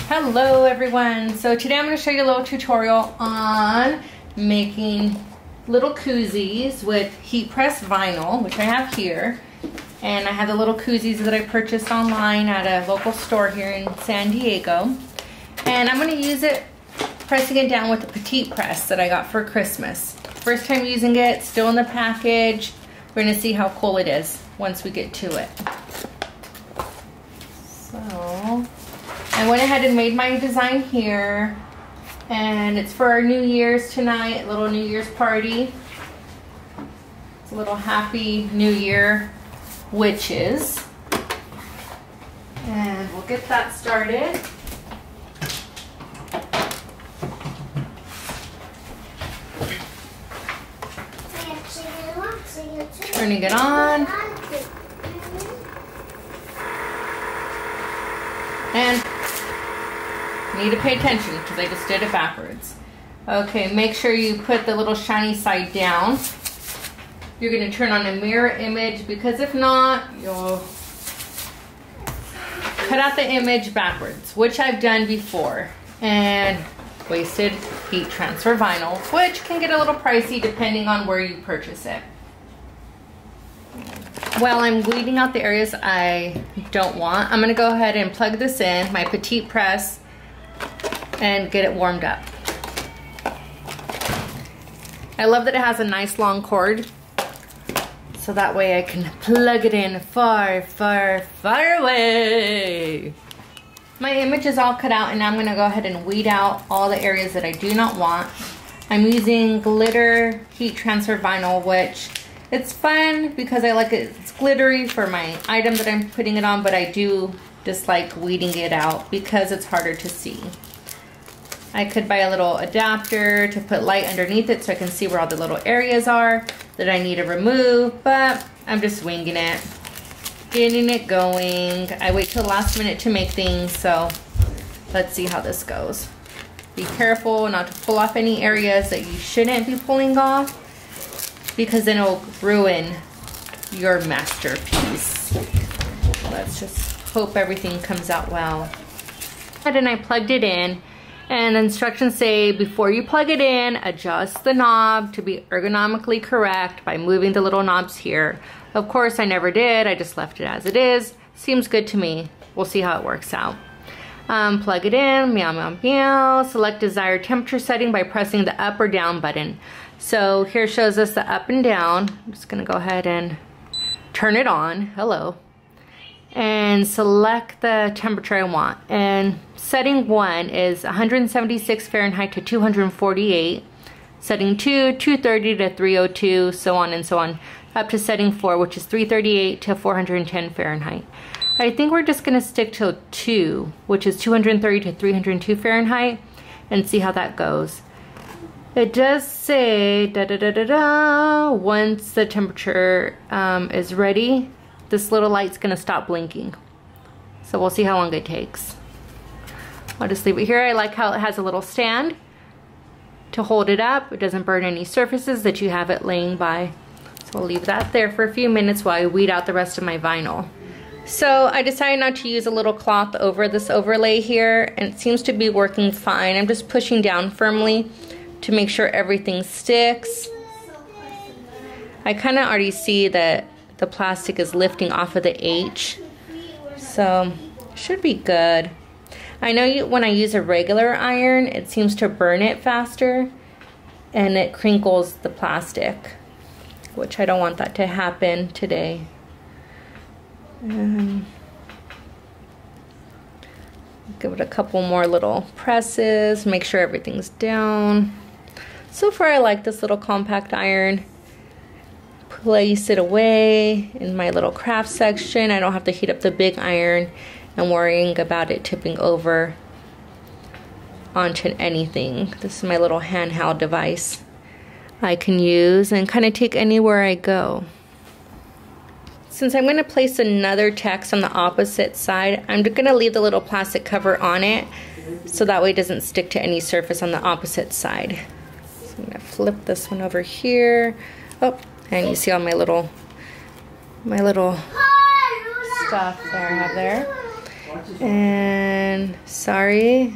Hello everyone. So today I'm going to show you a little tutorial on making little koozies with heat press vinyl, which I have here. And I have the little koozies that I purchased online at a local store here in San Diego. And I'm going to use it pressing it down with the Petite press that I got for Christmas. First time using it, still in the package. We're going to see how cool it is once we get to it. So I went ahead and made my design here, and it's for our New Year's tonight, a little New Year's party. It's a little Happy New Year witches. And we'll get that started. Turning it on. And need to pay attention because I just did it backwards. Okay, make sure you put the little shiny side down. You're going to turn on a mirror image because if not, you'll cut out the image backwards, which I've done before, and wasted heat transfer vinyl, which can get a little pricey depending on where you purchase it. While I'm weeding out the areas I don't want, I'm going to go ahead and plug this in, my Petite press, and get it warmed up. I love that it has a nice long cord, so that way I can plug it in far, far, far away. My image is all cut out, and I'm going to go ahead and weed out all the areas that I do not want. I'm using glitter heat transfer vinyl, which it's fun because I like it. It's glittery for my item that I'm putting it on, but I do dislike weeding it out because it's harder to see. I could buy a little adapter to put light underneath it so I can see where all the little areas are that I need to remove, but I'm just winging it, getting it going. I wait till the last minute to make things, so let's see how this goes. Be careful not to pull off any areas that you shouldn't be pulling off, because then it'll ruin your masterpiece. Let's just hope everything comes out well. And I plugged it in, and the instructions say before you plug it in, adjust the knob to be ergonomically correct by moving the little knobs here. Of course, I never did. I just left it as it is. Seems good to me. We'll see how it works out. Plug it in, meow, meow, meow. Select desired temperature setting by pressing the up or down button. So here shows us the up and down. I'm just gonna go ahead and turn it on, hello, and select the temperature I want. And setting 1 is 176 Fahrenheit to 248. Setting 2, 230 to 302, so on and so on, up to setting 4, which is 338 to 410 Fahrenheit. I think we're just gonna stick to 2, which is 230 to 302 Fahrenheit, and see how that goes. It does say once the temperature is ready, this little light's gonna stop blinking. So we'll see how long it takes. I'll just leave it here. I like how it has a little stand to hold it up. It doesn't burn any surfaces that you have it laying by. So I'll leave that there for a few minutes while I weed out the rest of my vinyl. So I decided not to use a little cloth over this overlay here, and it seems to be working fine. I'm just pushing down firmly to make sure everything sticks. I kind of already see that the plastic is lifting off of the H, so should be good. I know when I use a regular iron, it seems to burn it faster and it crinkles the plastic, which I don't want that to happen today. Give it a couple more little presses, make sure everything's down. So far I like this little compact iron. Place it away in my little craft section. I don't have to heat up the big iron and worrying about it tipping over onto anything. This is my little handheld device I can use and kind of take anywhere I go. Since I'm going to place another text on the opposite side, I'm going to leave the little plastic cover on it so that way it doesn't stick to any surface on the opposite side. So I'm going to flip this one over here. Oh, and you see all my little stuff there I have there. And sorry.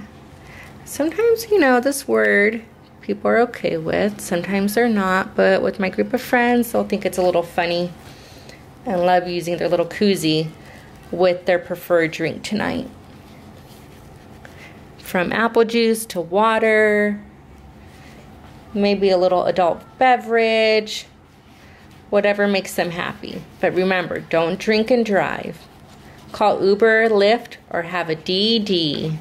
Sometimes, you know, this word people are okay with. Sometimes they're not. But with my group of friends, they'll think it's a little funny and love using their little koozie with their preferred drink tonight. From apple juice to water, maybe a little adult beverage, whatever makes them happy. But remember, don't drink and drive. Call Uber, Lyft, or have a DD.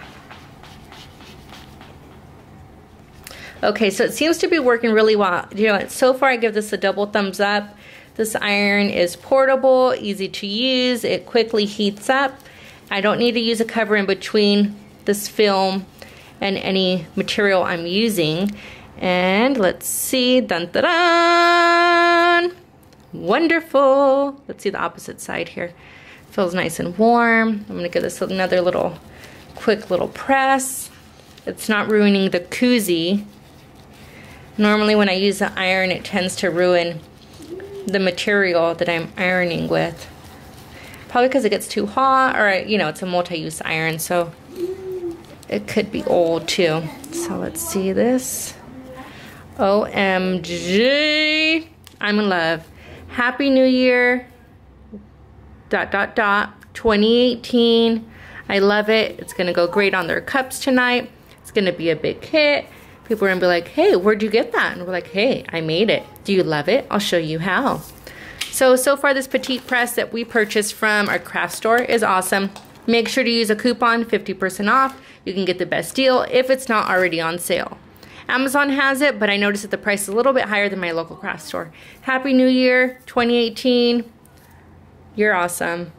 Okay, so it seems to be working really well. You know, so far I give this a double thumbs up. This iron is portable, easy to use. It quickly heats up. I don't need to use a cover in between this film and any material I'm using. And let's see, dun dun dun! Wonderful! Let's see the opposite side here. Feels nice and warm. I'm gonna give this another little, quick little press. It's not ruining the koozie. Normally when I use the iron, it tends to ruin the material that I'm ironing with. Probably because it gets too hot, or you know, it's a multi-use iron, so it could be old too. So let's see this. OMG, I'm in love. Happy New Year, ... 2018. I love it. It's gonna go great on their cups tonight. It's gonna be a big hit. People are gonna be like, hey, where'd you get that? And we're like, hey, I made it. Do you love it? I'll show you how. So far this Petite press that we purchased from our craft store is awesome. Make sure to use a coupon, 50% off. You can get the best deal if it's not already on sale. Amazon has it, but I noticed that the price is a little bit higher than my local craft store. Happy New Year, 2018. You're awesome.